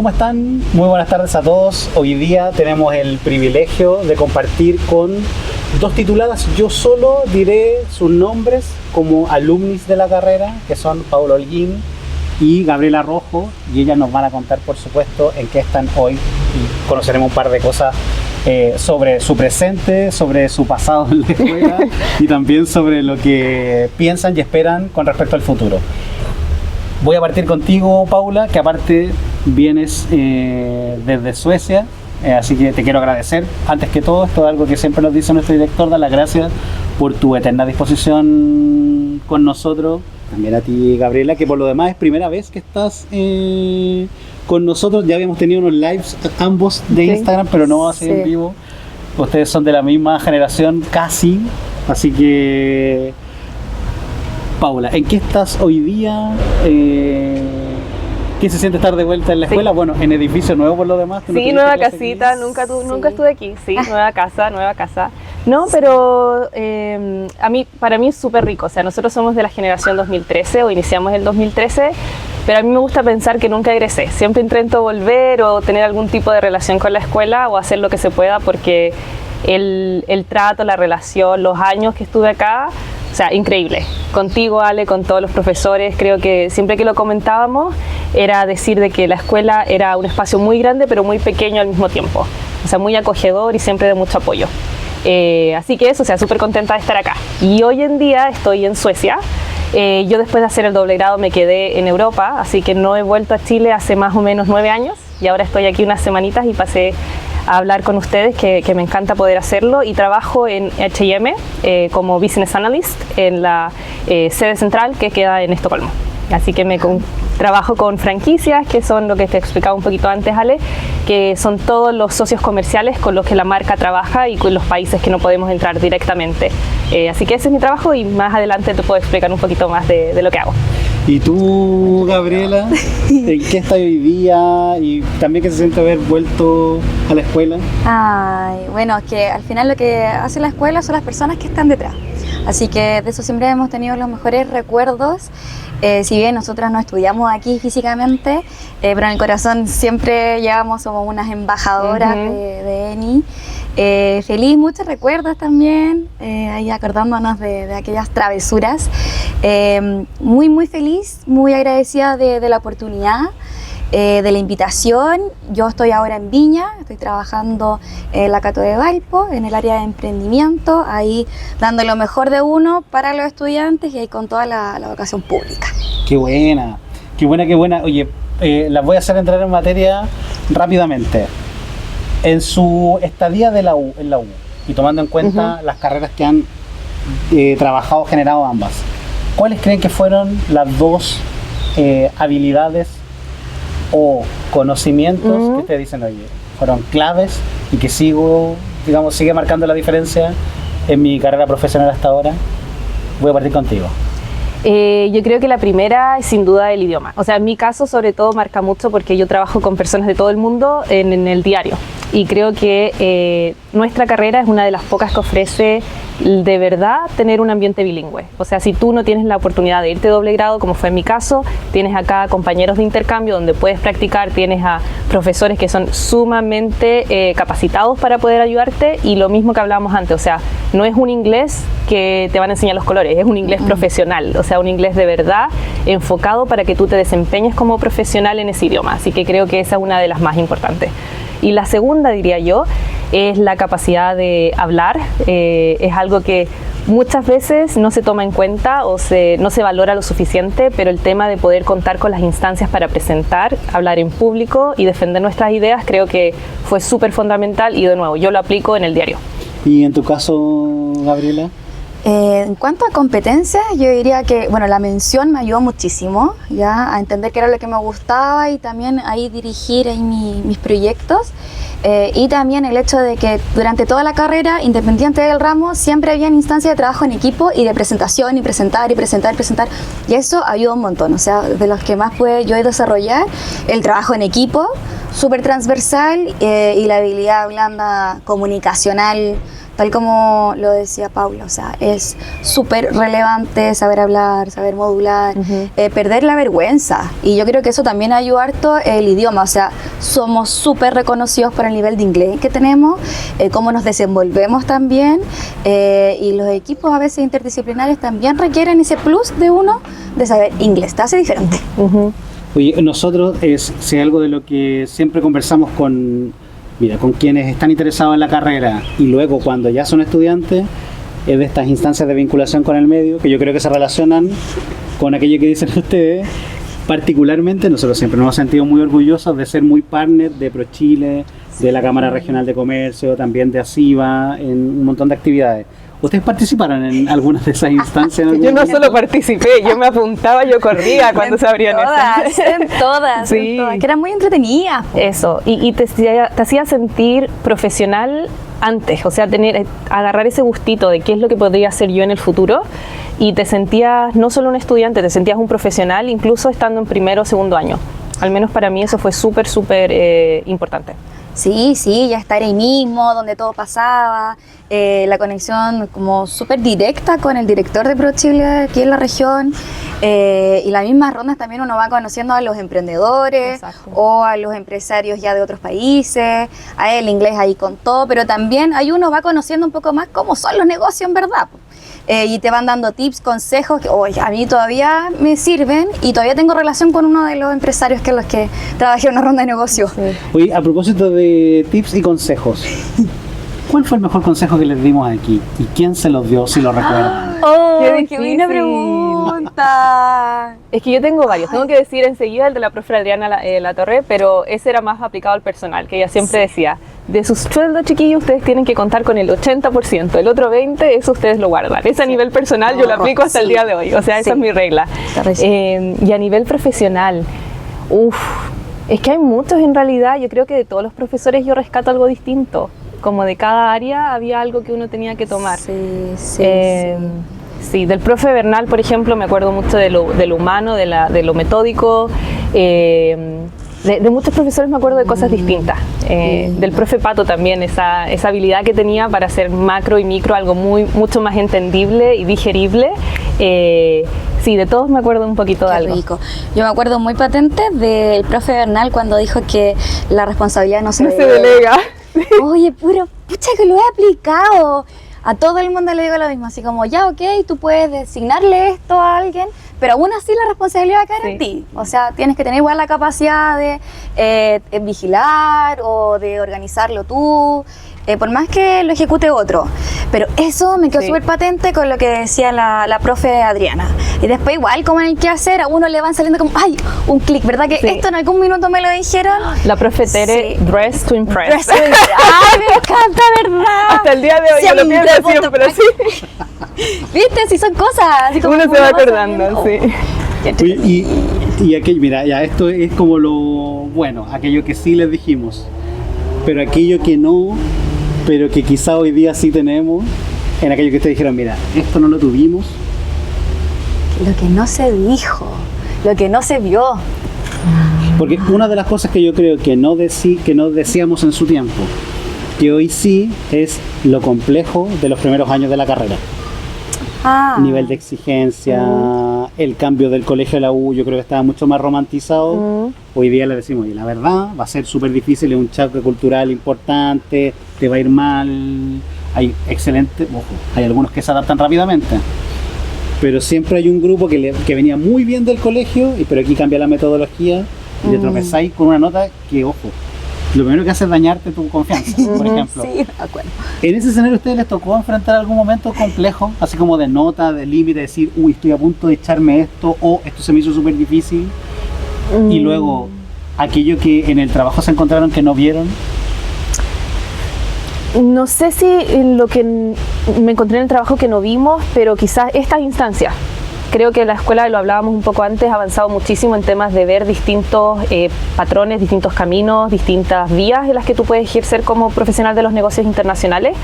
¿cómo están? Muy buenas tardes a todos. Hoy día tenemos el privilegio de compartir con dos tituladas. Yo solo diré sus nombres como alumnis de la carrera, que son Paula Holguín y Gabriela Rojo, y ellas nos van a contar, por supuesto, en qué están hoy, y conoceremos un par de cosas sobre su presente, sobre su pasado en la escuela y también sobre lo que piensan y esperan con respecto al futuro. Voy a partir contigo, Paula, que aparte vienes desde Suecia, así que te quiero agradecer. Antes que todo, esto es algo que siempre nos dice nuestro director, dar las gracias por tu eterna disposición con nosotros. También a ti, Gabriela, que por lo demás es primera vez que estás con nosotros. Ya habíamos tenido unos lives ambos de Instagram, pero no así en vivo. Ustedes son de la misma generación, casi, así que... Paula, ¿en qué estás hoy día? ¿Qué se siente estar de vuelta en la escuela? Bueno, en edificio nuevo por lo demás. Sí, nueva casita, nunca estuve aquí, sí, nueva casa. No, pero para mí es súper rico, o sea, nosotros somos de la generación 2013 o iniciamos el 2013, pero a mí me gusta pensar que nunca egresé, siempre intento volver o tener algún tipo de relación con la escuela o hacer lo que se pueda porque el trato, la relación, los años que estuve acá, o sea, increíble. Contigo, Ale, con todos los profesores, creo que siempre que lo comentábamos era decir de que la escuela era un espacio muy grande pero muy pequeño al mismo tiempo. O sea, muy acogedor y siempre de mucho apoyo. Así que eso, o sea, súper contenta de estar acá. Y hoy en día estoy en Suecia. Yo después de hacer el doble grado me quedé en Europa, así que no he vuelto a Chile hace más o menos 9 años y ahora estoy aquí unas semanitas y pasé a hablar con ustedes, que me encanta poder hacerlo, y trabajo en H&M como Business Analyst en la sede central que queda en Estocolmo. Así que trabajo con franquicias, que son lo que te explicaba un poquito antes, Ale, que son todos los socios comerciales con los que la marca trabaja y con los países que no podemos entrar directamente. Así que ese es mi trabajo y más adelante te puedo explicar un poquito más de lo que hago. ¿Y tú, Gabriela, en qué estás hoy día y también qué se siente haber vuelto a la escuela? Ay, bueno, es que al final lo que hace la escuela son las personas que están detrás. Así que de eso siempre hemos tenido los mejores recuerdos. Si bien nosotras no estudiamos aquí físicamente, pero en el corazón siempre llevamos como unas embajadoras de ENI. Feliz, muchos recuerdos también, ahí acordándonos de aquellas travesuras. Muy feliz, muy agradecida de la oportunidad, de la invitación. Yo estoy ahora en Viña, estoy trabajando en la Cato de Valpo, en el área de emprendimiento, ahí dando lo mejor de uno para los estudiantes y ahí con toda la vocación pública. Qué buena. Oye, las voy a hacer entrar en materia rápidamente. En su estadía en la U, y tomando en cuenta las carreras que han trabajado, generado ambas, ¿cuáles creen que fueron las dos habilidades o conocimientos que ustedes dicen, oye, fueron claves y que sigue marcando la diferencia en mi carrera profesional hasta ahora? Voy a partir contigo. Yo creo que la primera es sin duda el idioma. O sea, en mi caso sobre todo marca mucho porque yo trabajo con personas de todo el mundo en el diario. Y creo que nuestra carrera es una de las pocas que ofrece de verdad tener un ambiente bilingüe. O sea, si tú no tienes la oportunidad de irte doble grado, como fue en mi caso, tienes acá compañeros de intercambio donde puedes practicar, tienes a profesores que son sumamente capacitados para poder ayudarte, y lo mismo que hablábamos antes, o sea, no es un inglés que te van a enseñar los colores, es un inglés profesional, o sea, un inglés de verdad enfocado para que tú te desempeñes como profesional en ese idioma. Así que creo que esa es una de las más importantes. Y la segunda, diría yo, es la capacidad de hablar. Es algo que muchas veces no se toma en cuenta o no se valora lo suficiente, pero el tema de poder contar con las instancias para presentar, hablar en público y defender nuestras ideas, creo que fue súper fundamental y de nuevo, yo lo aplico en el diario. ¿Y en tu caso, Gabriela? En cuanto a competencias, yo diría que, bueno, la mención me ayudó muchísimo, ya, a entender qué era lo que me gustaba y también ahí dirigir ahí mis proyectos. Y también el hecho de que durante toda la carrera, independiente del ramo, siempre había instancias de trabajo en equipo y de presentación y presentar. Y eso ayuda un montón, o sea, de los que más pude yo desarrollar, el trabajo en equipo. súper transversal y la habilidad blanda comunicacional, tal como lo decía Paula, o sea, es súper relevante saber hablar, saber modular, perder la vergüenza. Y yo creo que eso también ayuda harto el idioma, o sea, somos súper reconocidos por el nivel de inglés que tenemos, cómo nos desenvolvemos también, y los equipos a veces interdisciplinares también requieren ese plus de uno de saber inglés, te hace diferente. Oye, nosotros si algo de lo que siempre conversamos con quienes están interesados en la carrera y luego cuando ya son estudiantes, es de estas instancias de vinculación con el medio, que yo creo que se relacionan con aquello que dicen ustedes. Particularmente, nosotros siempre nos hemos sentido muy orgullosos de ser muy partner de ProChile, de la Cámara Regional de Comercio, también de ACIVA, en un montón de actividades. ¿Ustedes participaron en algunas de esas instancias? Yo no solo participé, yo me apuntaba, yo corría cuando se abrían esas. En todas, sí. Que eran muy entretenidas. Eso, y te hacía sentir profesional antes, o sea, agarrar ese gustito de qué es lo que podría hacer yo en el futuro, y te sentías no solo un estudiante, te sentías un profesional, incluso estando en primero o segundo año. Al menos para mí eso fue súper importante. Sí, ya estar ahí mismo, donde todo pasaba, la conexión como súper directa con el director de ProChile aquí en la región, y las mismas rondas también uno va conociendo a los emprendedores. Exacto. O a los empresarios ya de otros países, a el inglés ahí con todo, pero también ahí uno va conociendo un poco más cómo son los negocios en verdad. Y te van dando tips, consejos que a mí todavía me sirven, y todavía tengo relación con uno de los empresarios que los que trabajé en una ronda de negocios. Sí. Oye, a propósito de tips y consejos, ¿cuál fue el mejor consejo que les dimos aquí? ¿Y quién se los dio, si lo recuerdan? ¡Qué buena pregunta! Es que yo tengo varios. Tengo que decir enseguida el de la profe Adriana Latorre, pero ese era más aplicado al personal, que ella siempre decía, de sus sueldos, chiquillos, ustedes tienen que contar con el 80%, el otro 20%, eso ustedes lo guardan. Ese a nivel personal yo lo aplico hasta el día de hoy, o sea, esa es mi regla. Y a nivel profesional, es que hay muchos en realidad. Yo creo que de todos los profesores yo rescato algo distinto, como de cada área había algo que uno tenía que tomar. Sí, del profe Bernal, por ejemplo, me acuerdo mucho de lo humano, de lo metódico. De muchos profesores me acuerdo de cosas distintas. Del profe Pato también, esa habilidad que tenía para hacer macro y micro algo mucho más entendible y digerible. Sí, de todos me acuerdo un poquito de algo. Rico. Yo me acuerdo muy patente del profe Bernal cuando dijo que la responsabilidad no se delega. Oye, pucha que lo he aplicado. A todo el mundo le digo lo mismo, así como, ya, ok, tú puedes designarle esto a alguien, pero aún así la responsabilidad va a caer en ti. O sea, tienes que tener igual la capacidad de vigilar o de organizarlo tú, por más que lo ejecute otro. Pero eso me quedó súper patente con lo que decía la profe Adriana. Y después igual, como en el qué hacer, a uno le van saliendo como, ¡ay! Un clic, ¿verdad? Que esto en algún minuto me lo dijeron. La profe Tere, Dress to Impress. ¡Ay, me encanta, verdad! Hasta el día de hoy yo lo pienso siempre así. ¿Viste? Si son cosas. Así como uno se va acordando, sí. Oye, y aquello, mira, ya esto es como lo bueno, aquello que sí les dijimos, pero aquello que no, pero que quizá hoy día sí tenemos, en aquello que ustedes dijeron, mira, esto no lo tuvimos. Lo que no se dijo, lo que no se vio. Porque una de las cosas que yo creo que no decíamos en su tiempo, que hoy sí, es lo complejo de los primeros años de la carrera. Nivel de exigencia, el cambio del colegio a la U, yo creo que estaba mucho más romantizado. Hoy día le decimos, y la verdad, va a ser súper difícil, es un choque cultural importante, te va a ir mal. Hay hay algunos que se adaptan rápidamente, pero siempre hay un grupo que venía muy bien del colegio, pero aquí cambia la metodología y te tropezáis con una nota que, lo primero que hace es dañarte tu confianza, por ejemplo. Sí, de acuerdo. ¿En ese escenario a ustedes les tocó enfrentar algún momento complejo, así como de nota, de límite, decir, estoy a punto de echarme esto, o esto se me hizo súper difícil, y luego aquello que en el trabajo se encontraron que no vieron? No sé si lo que me encontré en el trabajo que no vimos, pero quizás estas instancias. Creo que la escuela, lo hablábamos un poco antes, ha avanzado muchísimo en temas de ver distintos patrones, distintos caminos, distintas vías en las que tú puedes ejercer como profesional de los negocios internacionales,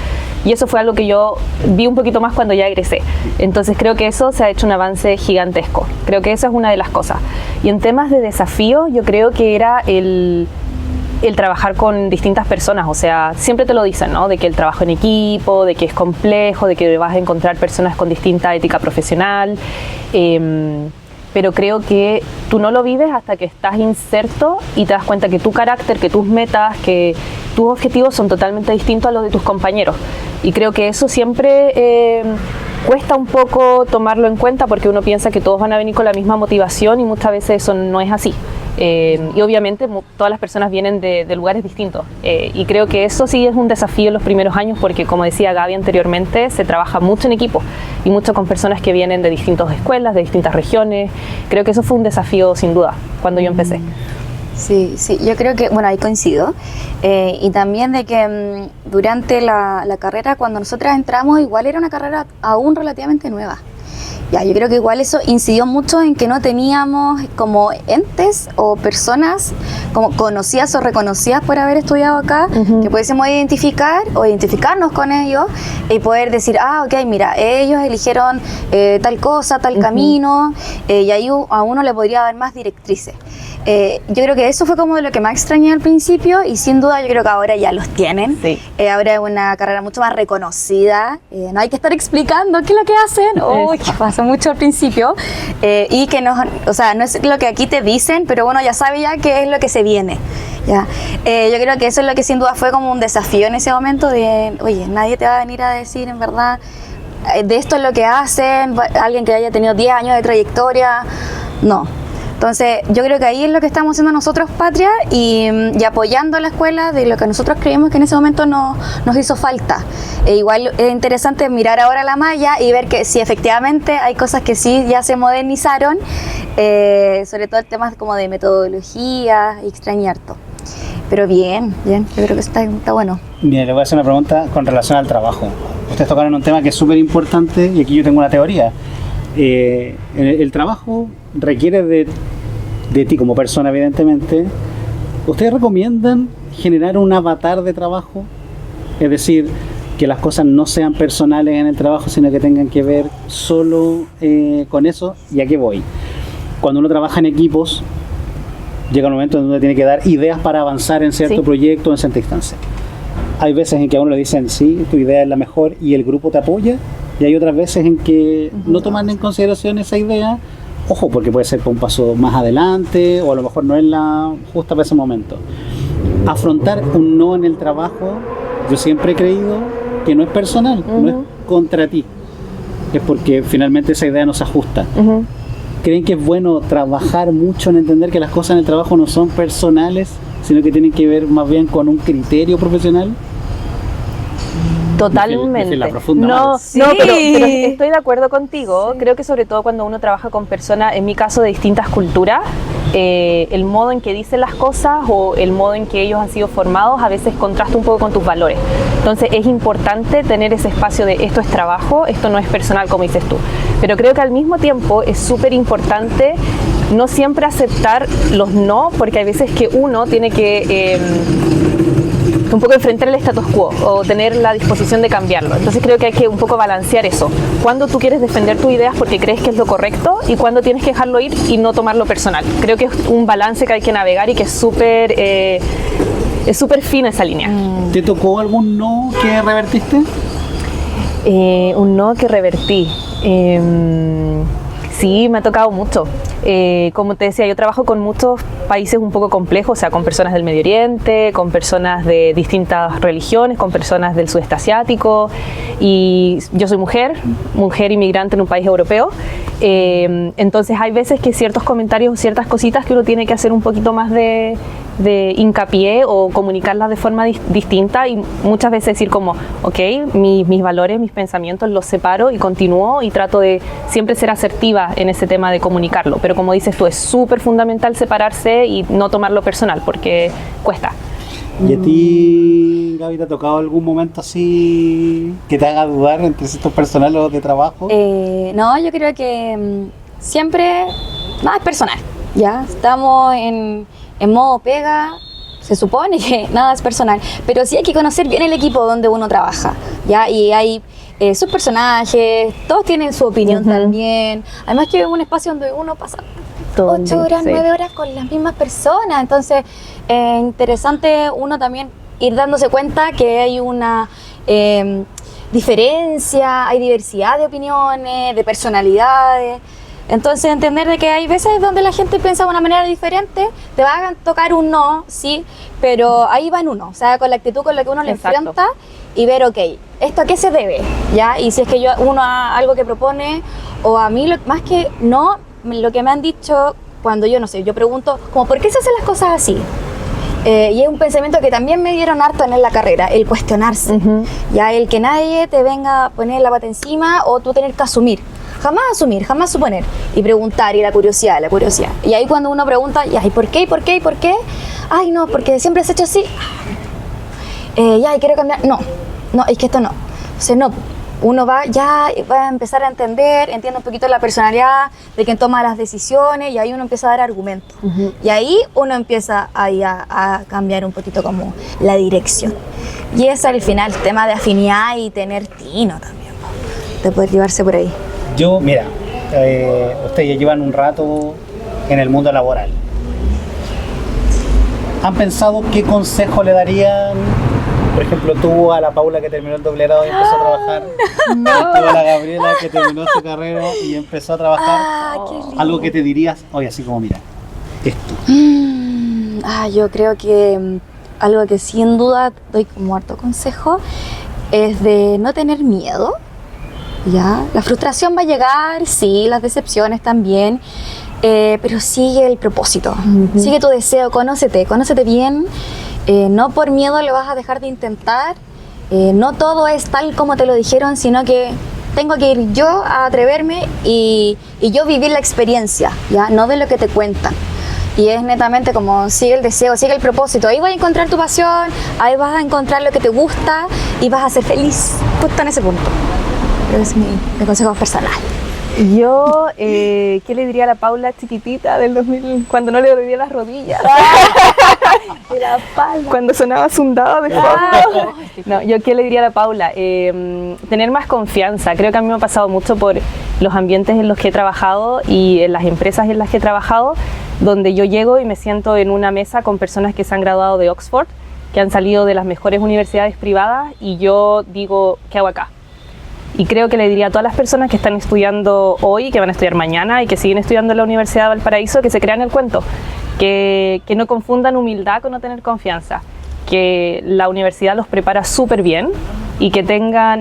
y eso fue algo que yo vi un poquito más cuando ya egresé. Entonces creo que eso se ha hecho un avance gigantesco. Creo que esa es una de las cosas. Y en temas de desafío, yo creo que era el trabajar con distintas personas, o sea, siempre te lo dicen, ¿no? De que el trabajo en equipo, de que es complejo, de que vas a encontrar personas con distinta ética profesional, pero creo que tú no lo vives hasta que estás inserto y te das cuenta que tu carácter, que tus metas, que tus objetivos son totalmente distintos a los de tus compañeros. Y creo que eso siempre cuesta un poco tomarlo en cuenta porque uno piensa que todos van a venir con la misma motivación y muchas veces eso no es así. Y obviamente todas las personas vienen de lugares distintos y creo que eso sí es un desafío en los primeros años porque, como decía Gaby anteriormente, se trabaja mucho en equipo y mucho con personas que vienen de distintas escuelas, de distintas regiones. Creo que eso fue un desafío sin duda cuando yo empecé. Sí, yo creo que, bueno, ahí coincido. Y también de que durante la carrera, cuando nosotras entramos, igual era una carrera aún relativamente nueva. Ya, yo creo que igual eso incidió mucho en que no teníamos como entes o personas como conocidas o reconocidas por haber estudiado acá, que pudiésemos identificar o identificarnos con ellos y poder decir, ok, mira, ellos eligieron tal cosa, tal camino, y ahí a uno le podría dar más directrices. Yo creo que eso fue como de lo que más extrañé al principio y sin duda yo creo que ahora ya los tienen. Sí. Ahora es una carrera mucho más reconocida, no hay que estar explicando qué es lo que hacen, que pasó mucho al principio, y que no es lo que aquí te dicen, pero uno ya sabe ya qué es lo que se viene. Ya. Yo creo que eso es lo que sin duda fue como un desafío en ese momento de, oye, nadie te va a venir a decir en verdad de esto es lo que hacen, alguien que haya tenido 10 años de trayectoria, no. Entonces, yo creo que ahí es lo que estamos haciendo nosotros, Patria, y apoyando a la escuela de lo que nosotros creímos que en ese momento nos hizo falta. Igual es interesante mirar ahora la malla y ver que sí, efectivamente, hay cosas que sí ya se modernizaron, sobre todo el tema como de metodología, y extrañé harto. Pero bien, yo creo que está bueno. Mira, le voy a hacer una pregunta con relación al trabajo. Ustedes tocaron un tema que es súper importante y aquí yo tengo una teoría. El trabajo requiere de ti como persona, evidentemente. ¿Ustedes recomiendan generar un avatar de trabajo? Es decir, que las cosas no sean personales en el trabajo, sino que tengan que ver solo con eso. ¿Y a qué voy? Cuando uno trabaja en equipos, llega un momento en donde tiene que dar ideas para avanzar en cierto proyecto, en cierta instancia. Hay veces en que a uno le dicen, sí, tu idea es la mejor y el grupo te apoya. Y hay otras veces en que no toman en consideración esa idea, ojo, porque puede ser para un paso más adelante o a lo mejor no es la justa para ese momento. Afrontar un no en el trabajo, yo siempre he creído que no es personal, no es contra ti, es porque finalmente esa idea no se ajusta. ¿Creen que es bueno trabajar mucho en entender que las cosas en el trabajo no son personales, sino que tienen que ver más bien con un criterio profesional? Totalmente. No, pero estoy de acuerdo contigo. Sí. Creo que sobre todo cuando uno trabaja con personas, en mi caso de distintas culturas, el modo en que dicen las cosas o el modo en que ellos han sido formados a veces contrasta un poco con tus valores. Entonces es importante tener ese espacio de esto es trabajo, esto no es personal, como dices tú. Pero creo que al mismo tiempo es súper importante no siempre aceptar los no, porque hay veces que uno tiene que un poco enfrentar el status quo o tener la disposición de cambiarlo. Entonces creo que hay que un poco balancear eso. Cuando tú quieres defender tus ideas porque crees que es lo correcto y cuando tienes que dejarlo ir y no tomarlo personal. Creo que es un balance que hay que navegar y que es súper fina esa línea. ¿Te tocó algún no que revertiste? Un no que revertí. Sí, me ha tocado mucho. Como te decía, yo trabajo con muchos países un poco complejos, o sea, con personas del Medio Oriente, con personas de distintas religiones, con personas del sudeste asiático, y yo soy mujer inmigrante en un país europeo, entonces hay veces que ciertos comentarios o ciertas cositas que uno tiene que hacer un poquito más de hincapié o comunicarlas de forma distinta y muchas veces decir como, ok, mis valores, mis pensamientos los separo y continúo y trato de siempre ser asertiva en ese tema de comunicarlo, pero como dices tú, es súper fundamental separarse y no tomarlo personal porque cuesta. ¿Y a ti, Gaby, te ha tocado algún momento así que te haga dudar entre estos personales o de trabajo? No, yo creo que siempre nada es personal, ¿ya? Estamos en modo pega, se supone que nada es personal, pero sí hay que conocer bien el equipo donde uno trabaja, ¿ya? Y hay sus personajes, todos tienen su opinión también, además que es un espacio donde uno pasa todo el 8 día, horas, sí. 9 horas con las mismas personas. Entonces, interesante uno también ir dándose cuenta que hay una diferencia, hay diversidad de opiniones, de personalidades. Entonces, entender de que hay veces donde la gente piensa de una manera diferente, te va a tocar un no, sí, pero ahí va en uno, o sea, con la actitud con la que uno le Exacto. enfrenta y ver, ok, ¿esto a qué se debe? ¿Ya? Y si es que algo que propone, o a mí, más que no, lo que me han dicho cuando yo, no sé, yo pregunto, como, ¿por qué se hacen las cosas así? Y es un pensamiento que también me dieron harto en la carrera, el cuestionarse, Ujú. ya, el que nadie te venga a poner la pata encima o tú tener que asumir. Jamás asumir, jamás suponer. Y preguntar, y la curiosidad, la curiosidad. Y ahí cuando uno pregunta, ya, ¿y por qué, y por qué, y por qué? Ay, no, porque siempre se ha hecho así. Ya, y quiero cambiar. No, es que esto no. O sea, no. Uno va a empezar a entiende un poquito la personalidad de quien toma las decisiones y ahí uno empieza a dar argumentos. Ujú. Y ahí uno empieza ahí a cambiar un poquito como la dirección. Y es al final el tema de afinidad y tener tino también, ¿no? De poder llevarse por ahí. Yo, mira, ustedes ya llevan un rato en el mundo laboral. ¿Han pensado qué consejo le darían, por ejemplo, tú a la Paula que terminó el doble grado y empezó a trabajar? Y tú a la Gabriela que terminó su carrera y empezó a trabajar. Qué lindo. Algo que te dirías, oye, así como, mira, esto. Yo creo que algo que sin duda doy como harto consejo es de no tener miedo. ¿Ya? La frustración va a llegar, sí, las decepciones también, pero sigue el propósito, sigue tu deseo, conócete bien, no por miedo lo vas a dejar de intentar, no todo es tal como te lo dijeron, sino que tengo que ir yo a atreverme y yo vivir la experiencia, ¿ya? No de lo que te cuentan. Y es netamente como sigue el deseo, sigue el propósito, ahí vas a encontrar tu pasión, ahí vas a encontrar lo que te gusta y vas a ser feliz justo en ese punto. Creo que es mi consejo personal. Yo, ¿qué le diría a la Paula chiquitita del 2000 cuando no le dolía las rodillas? La palma. Cuando sonaba Sundado de fondo. No, yo qué le diría a la Paula, tener más confianza. Creo que a mí me ha pasado mucho por los ambientes en los que he trabajado y en las empresas en las que he trabajado, donde yo llego y me siento en una mesa con personas que se han graduado de Oxford, que han salido de las mejores universidades privadas y yo digo, ¿qué hago acá? Y creo que le diría a todas las personas que están estudiando hoy, que van a estudiar mañana y que siguen estudiando en la Universidad de Valparaíso, que se crean el cuento, que no confundan humildad con no tener confianza, que la universidad los prepara súper bien y que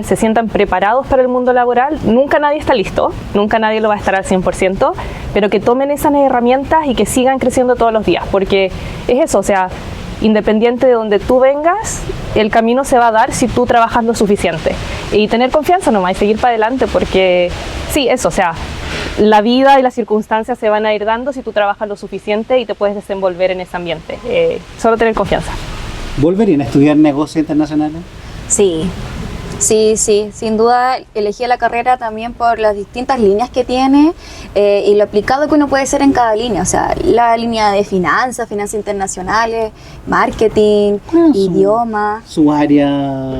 se sientan preparados para el mundo laboral. Nunca nadie está listo, nunca nadie lo va a estar al 100%, pero que tomen esas herramientas y que sigan creciendo todos los días, porque es eso, o sea, independiente de donde tú vengas, el camino se va a dar si tú trabajas lo suficiente. Y tener confianza nomás y seguir para adelante, porque sí, eso, o sea, la vida y las circunstancias se van a ir dando si tú trabajas lo suficiente y te puedes desenvolver en ese ambiente. Solo tener confianza. ¿Volverían a estudiar negocios internacionales? Sí, sin duda elegí la carrera también por las distintas líneas que tiene y lo aplicado que uno puede ser en cada línea, o sea, la línea de finanzas internacionales, marketing, idioma. ¿Su área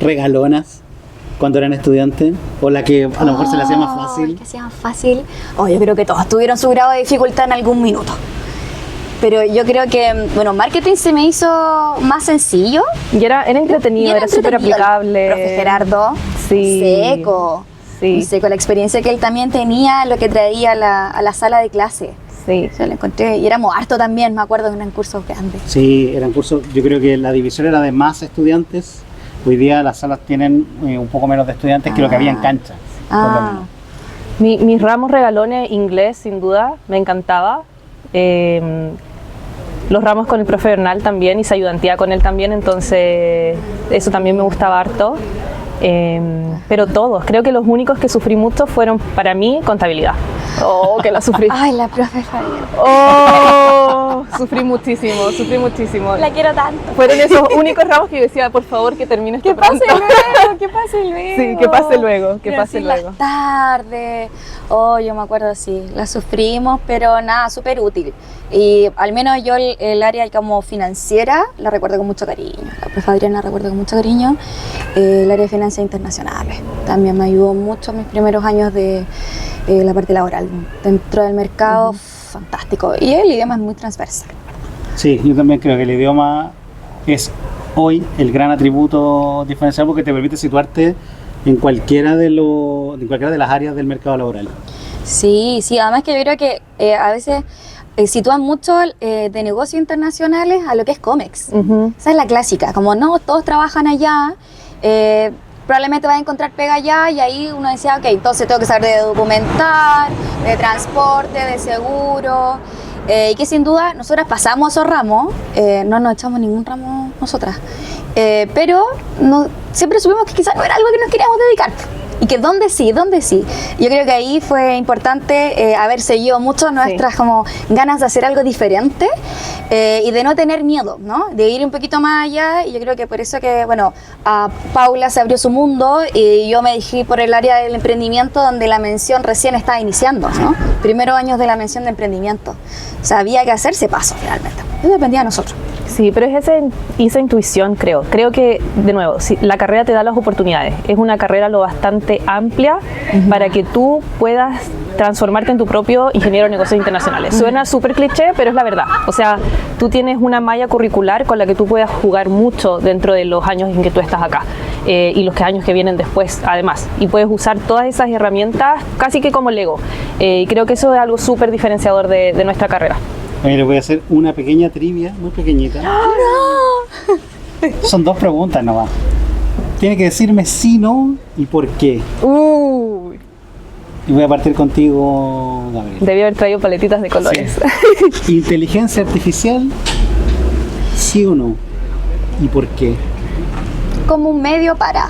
regalonas cuando eran estudiantes? ¿O la que a lo mejor se le hacía más fácil? Que sea más fácil. Yo creo que todos tuvieron su grado de dificultad en algún minuto. Pero yo creo que, bueno, marketing se me hizo más sencillo. Y era entretenido, era súper aplicable. El profe Gerardo, Sí. seco. Sí. Seco, la experiencia que él también tenía, lo que traía a la sala de clase. Sí. Yo lo encontré, y éramos harto también, me acuerdo, que eran cursos grandes. Sí, eran cursos, yo creo que la división era de más estudiantes. Hoy día las salas tienen un poco menos de estudiantes que lo que había en cancha. por lo menos. Mis ramos regalones, inglés sin duda, me encantaba. Los ramos con el profe Bernal también, hice ayudantía con él también, entonces eso también me gustaba harto. Pero todos, creo que los únicos que sufrí mucho fueron para mí contabilidad. Oh, que la sufrí. Ay, la profe Fabián. Oh, sufrí muchísimo. La quiero tanto. Fueron esos únicos ramos que yo decía, por favor, que termine esto Que pase pronto. luego, que pase luego. Sí, que pase luego, que Pero pase sí, luego. las tardes. Yo me acuerdo, sí, la sufrimos, pero nada, súper útil. Y al menos yo el área como financiera la recuerdo con mucho cariño. La profe Adriana la recuerdo con mucho cariño. El área de finanzas internacionales también me ayudó mucho en mis primeros años de la parte laboral. Dentro del mercado fantástico. Y el idioma es muy transversal. Sí, yo también creo que el idioma es hoy el gran atributo diferencial porque te permite situarte en cualquiera de las áreas del mercado laboral. Sí, además que yo creo que a veces sitúan mucho de negocios internacionales a lo que es COMEX. Esa es la clásica, como no, todos trabajan allá, probablemente vas a encontrar pega allá y ahí uno decía, ok, entonces tengo que saber de documentar, de transporte, de seguro, y que sin duda nosotras pasamos esos ramos, no nos echamos ningún ramo nosotras, pero siempre supimos que quizás no era algo que nos queríamos dedicar. Y que dónde sí. Yo creo que ahí fue importante haber seguido mucho nuestras como ganas de hacer algo diferente y de no tener miedo, ¿no? De ir un poquito más allá. Y yo creo que por eso que, bueno, a Paula se abrió su mundo y yo me dirigí por el área del emprendimiento donde la mención recién estaba iniciando, ¿no? Primeros años de la mención de emprendimiento. O sea, había que hacerse paso realmente. Eso dependía de nosotros. Sí, pero es esa intuición, creo. Creo que, de nuevo, si la carrera te da las oportunidades. Es una carrera lo bastante amplia para que tú puedas transformarte en tu propio ingeniero de negocios internacionales. Suena súper cliché, pero es la verdad. O sea, tú tienes una malla curricular con la que tú puedas jugar mucho dentro de los años en que tú estás acá y los años que vienen después, además. Y puedes usar todas esas herramientas casi que como Lego. Y creo que eso es algo súper diferenciador de nuestra carrera. Oye, les voy a hacer una pequeña trivia, muy pequeñita. ¡Oh, no! Son 2 preguntas nomás. Tiene que decirme sí, no y por qué. Y voy a partir contigo, Gabriel. Debí haber traído paletitas de colores. Sí. ¿Inteligencia artificial, sí o no? ¿Y por qué? Como un medio para,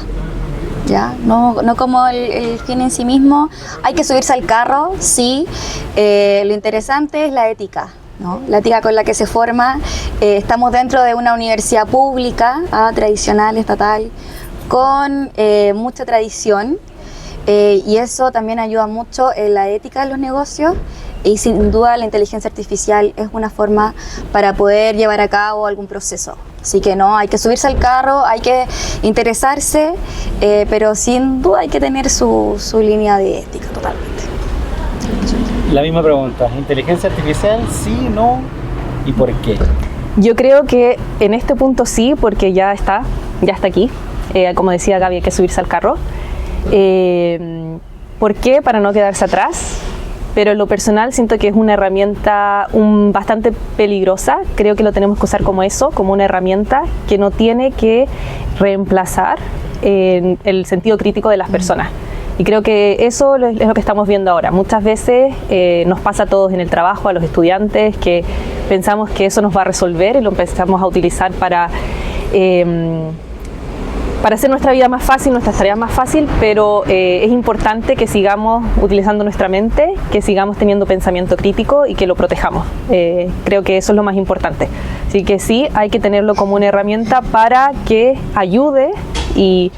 ¿ya? No como el fin en sí mismo. Hay que subirse al carro, sí. Lo interesante es la ética, ¿no? La ética con la que se forma. Estamos dentro de una universidad pública, tradicional, estatal, con mucha tradición. Y eso también ayuda mucho en la ética de los negocios y sin duda la inteligencia artificial es una forma para poder llevar a cabo algún proceso. Así que no, hay que subirse al carro, hay que interesarse, pero sin duda hay que tener su línea de ética totalmente. La misma pregunta, ¿inteligencia artificial, sí, no y por qué? Yo creo que en este punto sí, porque ya está aquí. Como decía Gaby, hay que subirse al carro. ¿Por qué? Para no quedarse atrás, pero en lo personal siento que es una herramienta bastante peligrosa. Creo que lo tenemos que usar como eso, como una herramienta que no tiene que reemplazar el sentido crítico de las personas. Y creo que eso es lo que estamos viendo ahora. Muchas veces nos pasa a todos en el trabajo, a los estudiantes, que pensamos que eso nos va a resolver y lo empezamos a utilizar para hacer nuestra vida más fácil, nuestras tareas más fácil, pero es importante que sigamos utilizando nuestra mente, que sigamos teniendo pensamiento crítico y que lo protejamos. Creo que eso es lo más importante. Así que sí, hay que tenerlo como una herramienta para que ayude y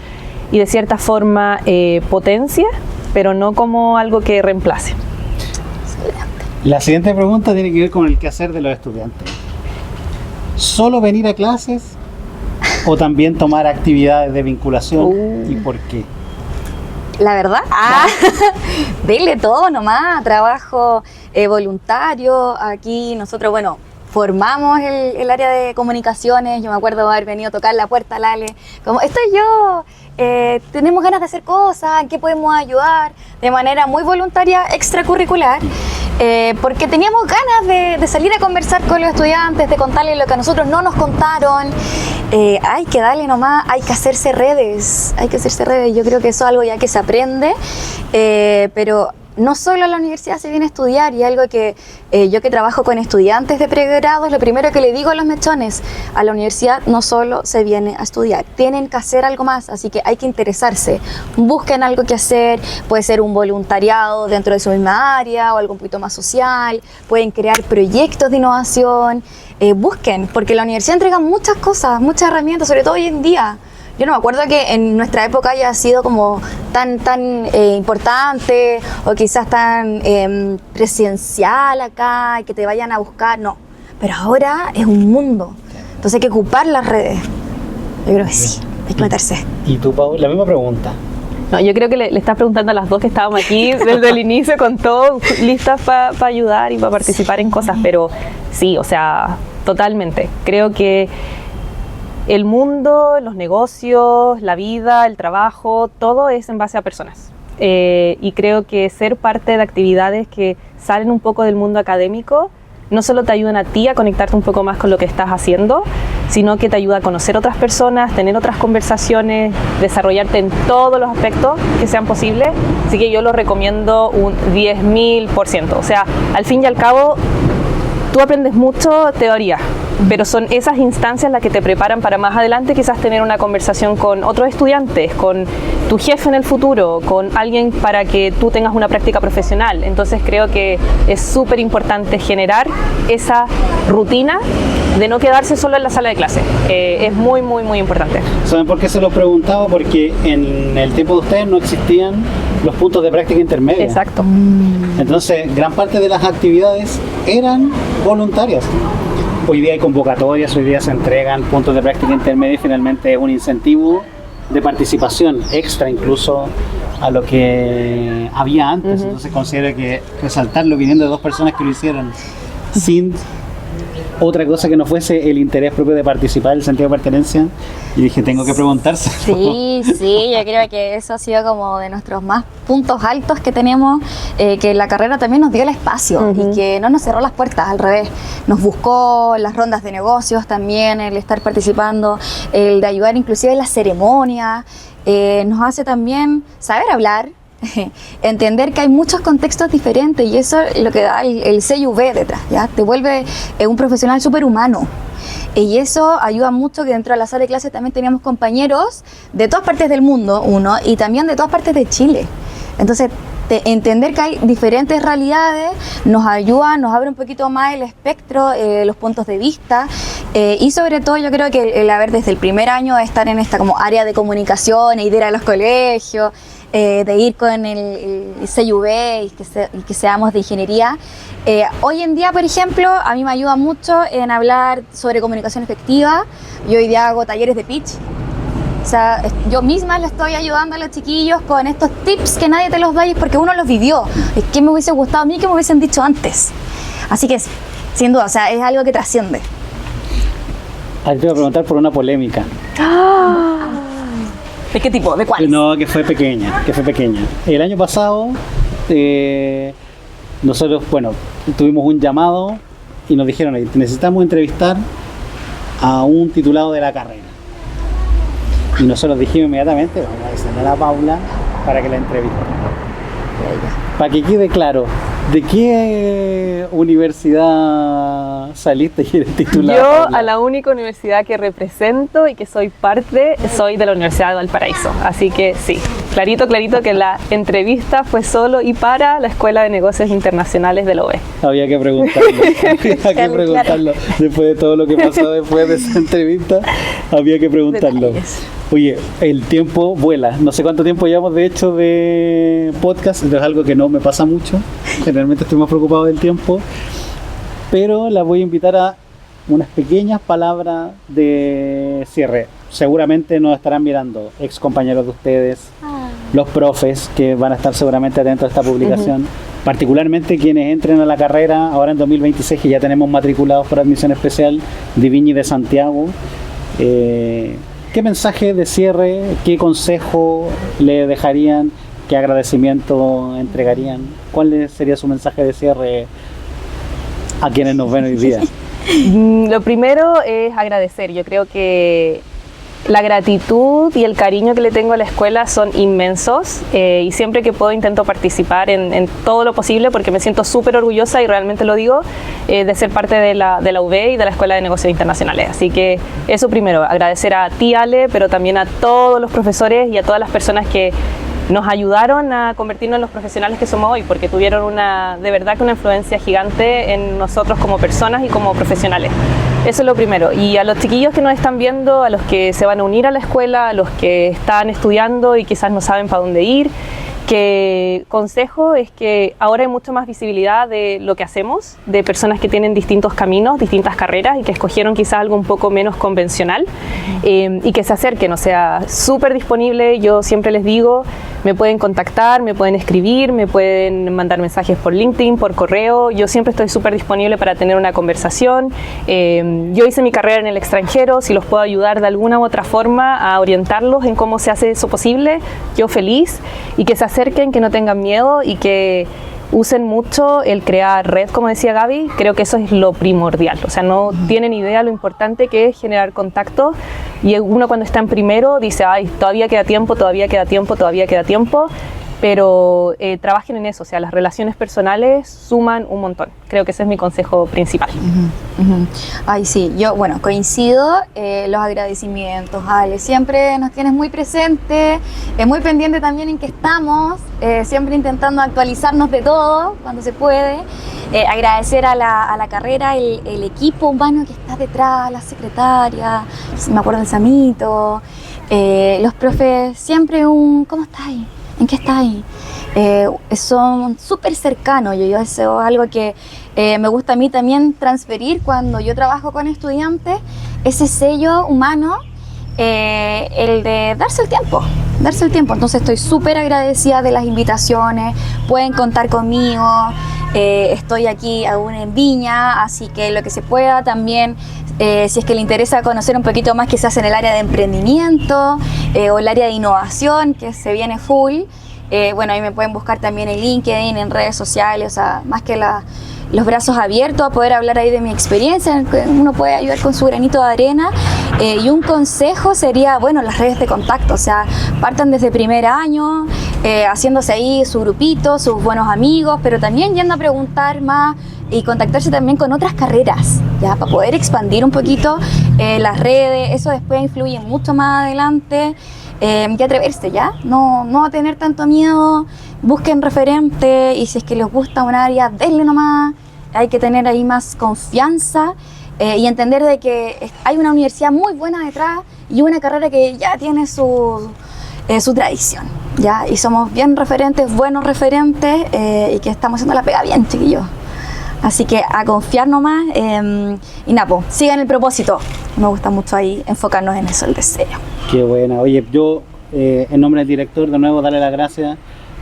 de cierta forma potencie, pero no como algo que reemplace. La siguiente pregunta tiene que ver con el quehacer de los estudiantes. ¿Solo venir a clases o también tomar actividades de vinculación y por qué? La verdad, dele todo nomás, trabajo voluntario. Aquí nosotros, bueno, formamos el área de comunicaciones. Yo me acuerdo de haber venido a tocar la puerta a Lale, como, estoy yo, tenemos ganas de hacer cosas, ¿en qué podemos ayudar? De manera muy voluntaria, extracurricular. Porque teníamos ganas de salir a conversar con los estudiantes, de contarles lo que a nosotros no nos contaron. Hay que darle nomás, hay que hacerse redes. Yo creo que eso es algo ya que se aprende, pero no solo a la universidad se viene a estudiar, y algo que yo que trabajo con estudiantes de pregrado, lo primero que le digo a los mechones, a la universidad no solo se viene a estudiar, tienen que hacer algo más, así que hay que interesarse, busquen algo que hacer, puede ser un voluntariado dentro de su misma área o algo un poquito más social, pueden crear proyectos de innovación, busquen, porque la universidad entrega muchas cosas, muchas herramientas, sobre todo hoy en día. Yo no me acuerdo que en nuestra época haya sido como tan importante o quizás tan presencial acá y que te vayan a buscar, no. Pero ahora es un mundo, entonces hay que ocupar las redes. Yo creo que sí, hay que meterse. Y tú, Pau, la misma pregunta. No, yo creo que le estás preguntando a las dos que estábamos aquí desde el inicio con todo, listas para ayudar y para participar en cosas, pero sí, o sea, totalmente. Creo que el mundo, los negocios, la vida, el trabajo, todo es en base a personas. Y creo que ser parte de actividades que salen un poco del mundo académico no solo te ayudan a ti a conectarte un poco más con lo que estás haciendo, sino que te ayuda a conocer otras personas, tener otras conversaciones, desarrollarte en todos los aspectos que sean posibles. Así que yo lo recomiendo un 10.000%. O sea, al fin y al cabo, tú aprendes mucho teoría, pero son esas instancias las que te preparan para más adelante quizás tener una conversación con otros estudiantes, con tu jefe en el futuro, con alguien para que tú tengas una práctica profesional. Entonces creo que es súper importante generar esa rutina de no quedarse solo en la sala de clase. Es muy, muy, muy importante. ¿Saben por qué se lo preguntaba? Porque en el tiempo de ustedes no existían los puntos de práctica intermedia. Exacto. Entonces, gran parte de las actividades eran voluntarias. Hoy día hay convocatorias, hoy día se entregan puntos de práctica intermedia y finalmente es un incentivo de participación extra incluso a lo que había antes. Entonces considero que resaltarlo viniendo de dos personas que lo hicieron sin otra cosa que no fuese el interés propio de participar, el sentido de pertenencia, y dije, tengo que preguntarse. Sí, yo creo que eso ha sido como de nuestros más puntos altos que tenemos, que la carrera también nos dio el espacio y que no nos cerró las puertas, al revés, nos buscó las rondas de negocios también, el estar participando, el de ayudar inclusive en las ceremonias, nos hace también saber hablar, entender que hay muchos contextos diferentes y eso es lo que da el CUV detrás, ¿ya? Te vuelve un profesional súper humano. Y eso ayuda mucho, que dentro de la sala de clases también teníamos compañeros de todas partes del mundo, y también de todas partes de Chile. Entonces, entender que hay diferentes realidades nos ayuda, nos abre un poquito más el espectro, los puntos de vista, y sobre todo yo creo que el haber desde el primer año estar en esta como área de comunicación y de ir a los colegios, de ir con el CUV y que seamos de ingeniería. Hoy en día, por ejemplo, a mí me ayuda mucho en hablar sobre comunicación efectiva. Yo hoy día hago talleres de pitch. O sea, yo misma le estoy ayudando a los chiquillos con estos tips que nadie te los da y es porque uno los vivió. Es que me hubiese gustado a mí que me hubiesen dicho antes. Así que, sin duda, o sea, es algo que trasciende. Ahí te voy a preguntar por una polémica. ¿De qué tipo? ¿De cuál? No, que fue pequeña. El año pasado, nosotros, tuvimos un llamado y nos dijeron, necesitamos entrevistar a un titulado de la carrera. Y nosotros dijimos inmediatamente, vamos a decirle a la Paula para que la entreviste. Para que quede claro, ¿de qué universidad saliste y eres titulada? Yo Paula? a la única universidad que represento y que soy parte, soy de la Universidad de Valparaíso. Así que sí, clarito que la entrevista fue solo y para la Escuela de Negocios Internacionales de la UB. Había que preguntarlo. Después de todo lo que pasó después de esa entrevista, había que preguntarlo. Detalles. Oye, el tiempo vuela. No sé cuánto tiempo llevamos de hecho de podcast. Es algo que no me pasa mucho. Generalmente estoy más preocupado del tiempo. Pero la voy a invitar a unas pequeñas palabras de cierre. Seguramente nos estarán mirando ex compañeros de ustedes, los profes que van a estar seguramente atentos a esta publicación. Particularmente quienes entren a la carrera ahora en 2026, que ya tenemos matriculados por admisión especial de Viña y de Santiago. ¿Qué mensaje de cierre, qué consejo le dejarían, qué agradecimiento entregarían? ¿Cuál sería su mensaje de cierre a quienes nos ven hoy día? Lo primero es agradecer. Yo creo que la gratitud y el cariño que le tengo a la escuela son inmensos, y siempre que puedo intento participar en todo lo posible porque me siento súper orgullosa, y realmente lo digo, de ser parte de la UB y de la Escuela de Negocios Internacionales. Así que eso primero, agradecer a ti, Ale, pero también a todos los profesores y a todas las personas que nos ayudaron a convertirnos en los profesionales que somos hoy, porque tuvieron de verdad que una influencia gigante en nosotros como personas y como profesionales. Eso es lo primero. Y a los chiquillos que nos están viendo, a los que se van a unir a la escuela, a los que están estudiando y quizás no saben para dónde ir, que consejo es que ahora hay mucho más visibilidad de lo que hacemos, de personas que tienen distintos caminos, distintas carreras y que escogieron quizás algo un poco menos convencional, y que se acerquen, o sea, súper disponible. Yo siempre les digo, me pueden contactar, me pueden escribir, me pueden mandar mensajes por LinkedIn, por correo. Yo siempre estoy súper disponible para tener una conversación. Yo hice mi carrera en el extranjero, si los puedo ayudar de alguna u otra forma a orientarlos en cómo se hace eso posible, yo feliz, y que se acerquen, que no tengan miedo y que usen mucho el crear red, como decía Gaby. Creo que eso es lo primordial, o sea, no tienen idea lo importante que es generar contacto, y uno cuando está en primero dice, ay, todavía queda tiempo, todavía queda tiempo, todavía queda tiempo, pero trabajen en eso, o sea, las relaciones personales suman un montón. Creo que ese es mi consejo principal. Ay, sí, yo, bueno, coincido, los agradecimientos, Ale, siempre nos tienes muy presente, muy pendiente también en que estamos, siempre intentando actualizarnos de todo cuando se puede. Agradecer a la carrera, el equipo humano que está detrás, la secretaria, me acuerdo del Samito, los profes, siempre ¿cómo estáis? ¿En qué estáis? Son súper cercanos. Yo deseo algo que me gusta a mí también transferir cuando yo trabajo con estudiantes, ese sello humano, el de darse el tiempo. Entonces estoy súper agradecida de las invitaciones, pueden contar conmigo, estoy aquí aún en Viña, así que lo que se pueda también, si es que le interesa conocer un poquito más quizás en el área de emprendimiento o el área de innovación, que se viene full. Bueno, ahí me pueden buscar también en LinkedIn, en redes sociales, o sea, más que los brazos abiertos a poder hablar ahí de mi experiencia, uno puede ayudar con su granito de arena. Y un consejo sería, bueno, las redes de contacto, o sea, partan desde primer año, haciéndose ahí su grupito, sus buenos amigos, pero también yendo a preguntar más y contactarse también con otras carreras, ya, para poder expandir un poquito las redes. Eso después influye mucho más adelante. Y atreverse, ya, no a tener tanto miedo, busquen referentes, y si es que les gusta un área, denle nomás. Hay que tener ahí más confianza y entender de que hay una universidad muy buena detrás y una carrera que ya tiene su tradición, ya, y somos bien referentes, buenos referentes, y que estamos haciendo la pega bien, chiquillos. Así que a confiar nomás, y nada, sigan el propósito. Me gusta mucho ahí enfocarnos en eso, el deseo. Qué buena. Oye, yo en nombre del director, de nuevo, darle las gracias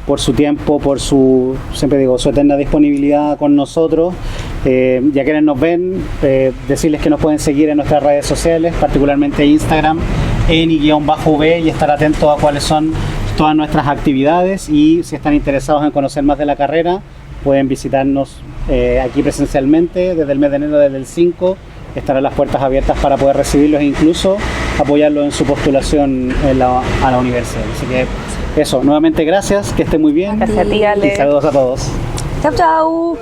por su tiempo, por su, siempre digo, su eterna disponibilidad con nosotros. Ya quienes nos ven, decirles que nos pueden seguir en nuestras redes sociales, particularmente Instagram, eni_v, y estar atentos a cuáles son todas nuestras actividades, y si están interesados en conocer más de la carrera, pueden visitarnos aquí presencialmente desde el mes de enero, desde el 5, estarán las puertas abiertas para poder recibirlos e incluso apoyarlos en su postulación a la universidad. Así que eso, nuevamente gracias, que estén muy bien. Gracias a ti, Ale. Y saludos a todos. Chau, chau.